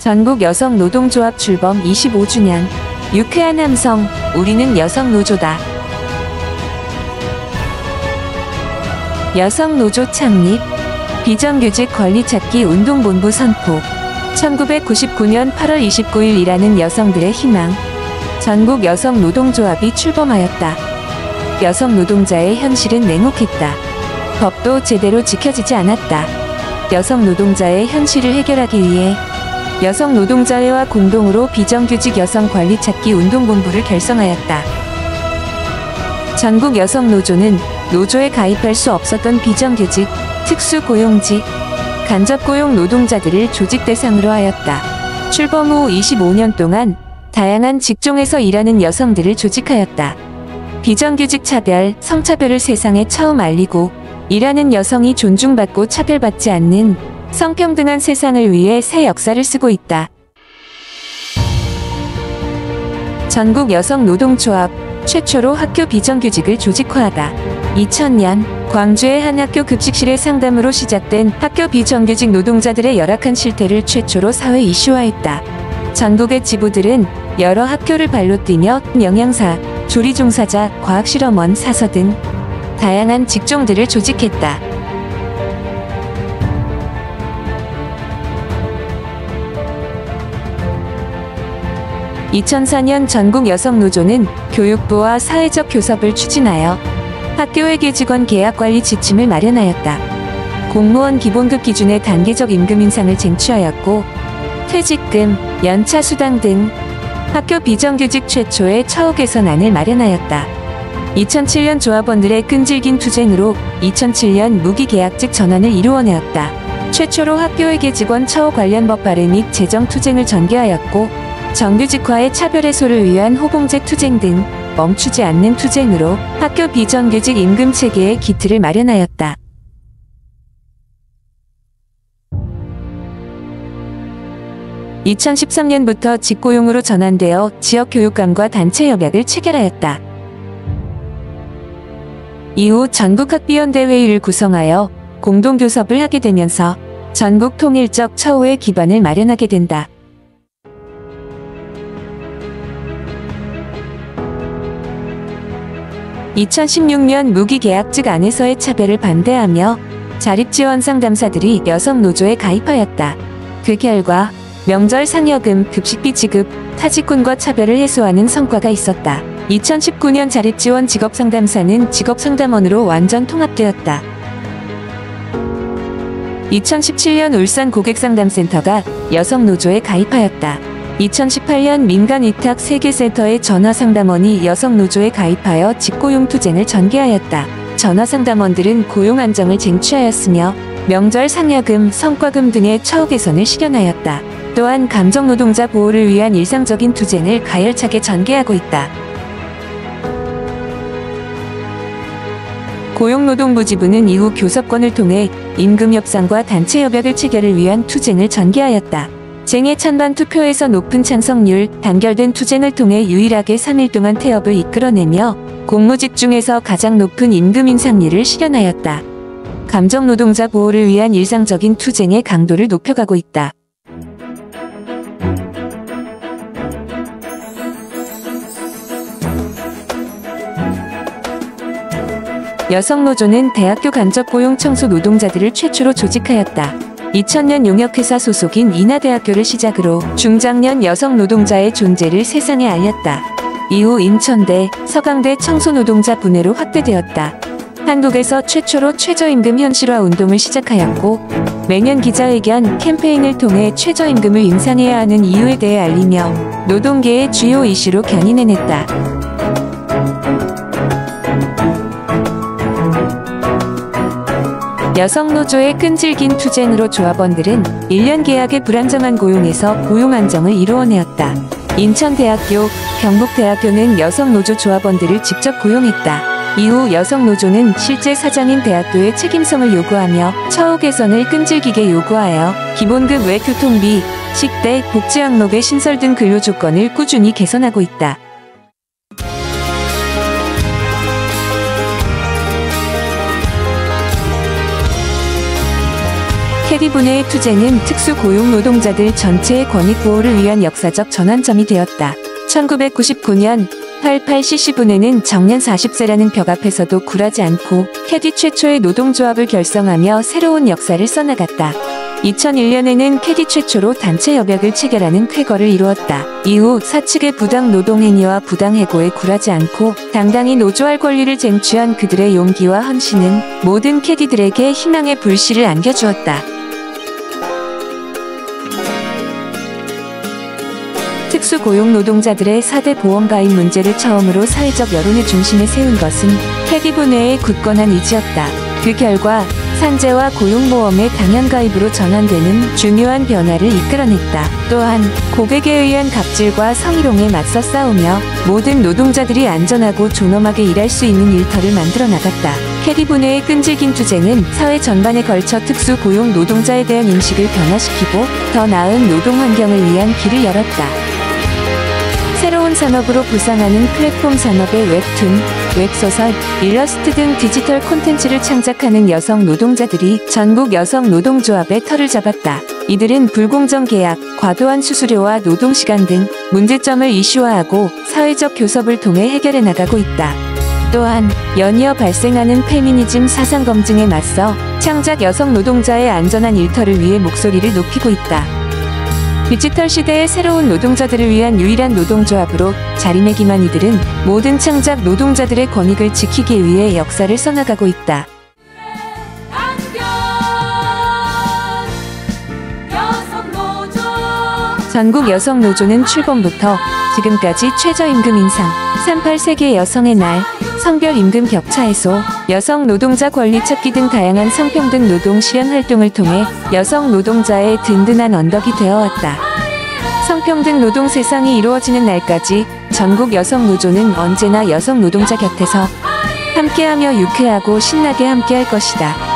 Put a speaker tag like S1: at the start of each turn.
S1: 전국 여성 노동조합 출범 25주년. 유쾌한 함성, 우리는 여성 노조다. 여성 노조 창립, 비정규직 권리찾기 운동본부 선포. 1999년 8월 29일 일하는 여성들의 희망. 전국 여성 노동조합이 출범하였다. 여성 노동자의 현실은 냉혹했다. 법도 제대로 지켜지지 않았다. 여성 노동자의 현실을 해결하기 위해 여성 노동자회와 공동으로 비정규직 여성 권리찾기 운동본부를 결성하였다. 전국 여성 노조는 노조에 가입할 수 없었던 비정규직, 특수고용직, 간접고용 노동자들을 조직 대상으로 하였다. 출범 후 25년 동안 다양한 직종에서 일하는 여성들을 조직하였다. 비정규직 차별, 성차별을 세상에 처음 알리고 일하는 여성이 존중받고 차별받지 않는 성평등한 세상을 위해 새 역사를 쓰고 있다. 전국 여성 노동조합, 최초로 학교 비정규직을 조직화하다. 2000년 광주의 한 학교 급식실의 상담으로 시작된 학교 비정규직 노동자들의 열악한 실태를 최초로 사회 이슈화했다. 전국의 지부들은 여러 학교를 발로 뛰며 영양사, 조리종사자, 과학실험원, 사서 등 다양한 직종들을 조직했다. 2004년 전국 여성노조는 교육부와 사회적 교섭을 추진하여 학교회계 직원 계약관리 지침을 마련하였다. 공무원 기본급 기준의 단계적 임금 인상을 쟁취하였고 퇴직금, 연차 수당 등 학교 비정규직 최초의 처우 개선안을 마련하였다. 2007년 조합원들의 끈질긴 투쟁으로 2007년 무기계약직 전환을 이루어내었다. 최초로 학교회계 직원 처우 관련 법 발의 및 재정 투쟁을 전개하였고 정규직화의 차별 해소를 위한 호봉제 투쟁 등 멈추지 않는 투쟁으로 학교 비정규직 임금 체계의 기틀을 마련하였다. (2013년부터) 직고용으로 전환되어 지역교육감과 단체 협약을 체결하였다. 이후 전국학비연대회의를 구성하여 공동교섭을 하게 되면서 전국 통일적 처우의 기반을 마련하게 된다. 2016년 무기계약직 안에서의 차별을 반대하며 자립지원 상담사들이 여성 노조에 가입하였다. 그 결과 명절 상여금, 급식비 지급, 타직군과 차별을 해소하는 성과가 있었다. 2019년 자립지원 직업상담사는 직업상담원으로 완전 통합되었다. 2017년 울산 고객상담센터가 여성 노조에 가입하였다. 2018년 민간위탁 세계센터의 전화상담원이 여성 노조에 가입하여 직고용 투쟁을 전개하였다. 전화상담원들은 고용 안정을 쟁취하였으며 명절 상여금, 성과금 등의 처우 개선을 실현하였다. 또한 감정노동자 보호를 위한 일상적인 투쟁을 가열차게 전개하고 있다. 고용노동부 지부는 이후 교섭권을 통해 임금 협상과 단체 협약을 체결을 위한 투쟁을 전개하였다. 쟁의 찬반 투표에서 높은 찬성률, 단결된 투쟁을 통해 유일하게 3일 동안 태업을 이끌어내며 공무직 중에서 가장 높은 임금 인상률을 실현하였다. 감정노동자 보호를 위한 일상적인 투쟁의 강도를 높여가고 있다. 여성노조는 대학교 간접고용 청소 노동자들을 최초로 조직하였다. 2000년 용역회사 소속인 인하대학교를 시작으로 중장년 여성 노동자의 존재를 세상에 알렸다. 이후 인천대, 서강대 청소노동자 분해로 확대되었다. 한국에서 최초로 최저임금 현실화 운동을 시작하였고 매년 기자회견, 캠페인을 통해 최저임금을 인상해야 하는 이유에 대해 알리며 노동계의 주요 이슈로 견인해냈다. 여성노조의 끈질긴 투쟁으로 조합원들은 1년 계약의 불안정한 고용에서 고용 안정을 이루어내었다. 인천대학교, 경북대학교는 여성노조 조합원들을 직접 고용했다. 이후 여성노조는 실제 사장인 대학교의 책임성을 요구하며 처우 개선을 끈질기게 요구하여 기본급 외 교통비, 식대, 복지항목의 신설 등 근로조건을 꾸준히 개선하고 있다. 캐디 분해의 투쟁은 특수 고용 노동자들 전체의 권익 보호를 위한 역사적 전환점이 되었다. 1999년 88cc 분해는 정년 40세라는 벽 앞에서도 굴하지 않고 캐디 최초의 노동조합을 결성하며 새로운 역사를 써나갔다. 2001년에는 캐디 최초로 단체 협약을 체결하는 쾌거를 이루었다. 이후 사측의 부당 노동행위와 부당 해고에 굴하지 않고 당당히 노조할 권리를 쟁취한 그들의 용기와 헌신은 모든 캐디들에게 희망의 불씨를 안겨주었다. 특수고용 노동자들의 4대 보험 가입 문제를 처음으로 사회적 여론의 중심에 세운 것은 캐디 분해의 굳건한 의지였다. 그 결과 산재와 고용보험의 당연 가입으로 전환되는 중요한 변화를 이끌어냈다. 또한 고객에 의한 갑질과 성희롱에 맞서 싸우며 모든 노동자들이 안전하고 존엄하게 일할 수 있는 일터를 만들어 나갔다. 캐디 분해의 끈질긴 투쟁은 사회 전반에 걸쳐 특수 고용 노동자에 대한 인식을 변화시키고 더 나은 노동 환경을 위한 길을 열었다. 새로운 산업으로 부상하는 플랫폼 산업의 웹툰, 웹소설, 일러스트 등 디지털 콘텐츠를 창작하는 여성 노동자들이 전국 여성 노동조합에 털을 잡았다. 이들은 불공정 계약, 과도한 수수료와 노동시간 등 문제점을 이슈화하고 사회적 교섭을 통해 해결해 나가고 있다. 또한 연이어 발생하는 페미니즘 사상 검증에 맞서 창작 여성 노동자의 안전한 일터를 위해 목소리를 높이고 있다. 디지털 시대의 새로운 노동자들을 위한 유일한 노동조합으로 자리매김한 이들은 모든 창작 노동자들의 권익을 지키기 위해 역사를 써나가고 있다. 전국 여성노조는 출범부터 지금까지 최저임금 인상, 38세기 여성의 날, 성별 임금 격차 해소, 여성 노동자 권리 찾기 등 다양한 성평등 노동 실현 활동을 통해 여성 노동자의 든든한 언덕이 되어왔다. 성평등 노동 세상이 이루어지는 날까지 전국 여성 노조는 언제나 여성 노동자 곁에서 함께하며 유쾌하고 신나게 함께할 것이다.